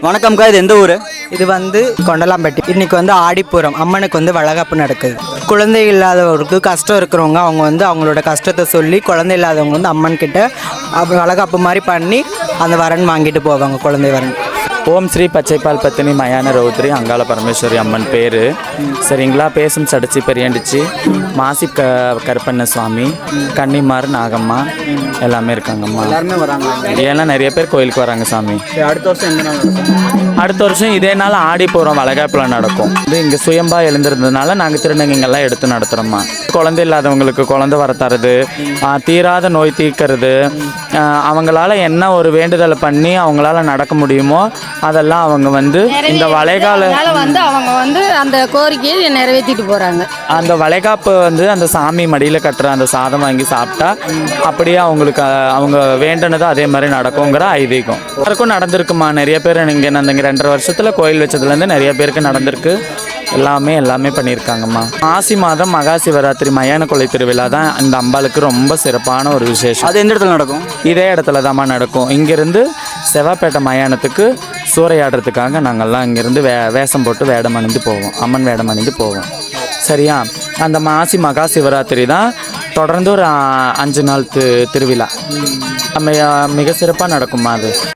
வணக்கம்க்கா, இது எந்த ஊர்? இது வந்து கொண்டலாம்பட்டி. இன்னைக்கு வந்து ஆடிப்பூரம், அம்மனுக்கு வந்து வளகாப்பு நடக்குது. குழந்தை இல்லாதவருக்கு கஷ்டம் இருக்கிறவங்க அவங்க வந்து அவங்களோட கஷ்டத்தை சொல்லி குழந்தை இல்லாதவங்க வந்து அம்மன் கிட்ட வளகாப்பு மாதிரி பண்ணி அந்த வரன் வாங்கிட்டு போவாங்க, குழந்தை வரன். ஓம் ஸ்ரீ பச்சைப்பால் பத்தினி மயான ரௌத்ரி அங்காள பரமேஸ்வரி அம்மன் பேர். சரிங்களா. பேசும் சடிச்சு பெரியாண்டிச்சு மாசி கருப்பண்ண சுவாமி, கன்னிமார், நாகம்மா எல்லாமே இருக்காங்கம்மா. எல்லாருமே வராங்க. ஏன்னா நிறைய பேர் கோயிலுக்கு வராங்க சாமி. அடுத்த வருஷம் எந்த நாள் நடக்கும்? அடுத்த வருஷம் இதே நாள் ஆடிப்பூரம் வளகாப்பில் நடக்கும். இது இங்கே சுயம்பா எழுந்திருந்ததுனால நாங்கள் திருநங்கைங்கள்லாம் எடுத்து நடத்துகிறோம்மா. குழந்தை இல்லாதவங்களுக்கு குழந்தை வர தருது, தீராத நோய் தீர்க்கிறது, அவங்களால என்ன ஒரு வேண்டுதலை பண்ணி அவங்களால நடக்க முடியுமோ அதெல்லாம் அவங்க வந்து இந்த வளைகால வந்து அவங்க வந்து அந்த கோரிக்கையை நிறைவேற்றிட்டு போகிறாங்க. அந்த வளைகாப்பு வந்து அந்த சாமி மடியில் கட்டுற அந்த சாதம் வாங்கி சாப்பிட்டா அப்படியே அவங்களுக்கு அவங்க வேண்டுனதோ அதே மாதிரி நடக்குங்கிற ஐதீகம் எல்லாருக்கும் நடந்திருக்குமா. நிறைய பேர் இங்கே அந்த 2.5 வருஷத்தில் கோயில் வச்சதுலேருந்து நிறைய பேருக்கு நடந்திருக்கு. எல்லாமே பண்ணியிருக்காங்கம்மா. மாசி மாதம் மகா சிவராத்திரி மயான கொலை திருவிழா தான் இந்த அம்பாளுக்கு ரொம்ப சிறப்பான ஒரு விசேஷம். அது எந்த இடத்துல நடக்கும்? இதே இடத்துல தாம்மா நடக்கும். இங்கேருந்து செவ்வாப்பேட்டை மயானத்துக்கு சூறையாடுறதுக்காக நாங்கள்லாம் இங்கேருந்து வேஷம் போட்டு வேடம் அணிந்து போவோம், அம்மன் வேடம் அணிந்து போவோம். சரியா. அந்த மாசி மகா சிவராத்திரி தான் தொடர்ந்து ஒரு 5 நாள் திருவிழா மிக சிறப்பாக நடக்குமா அது.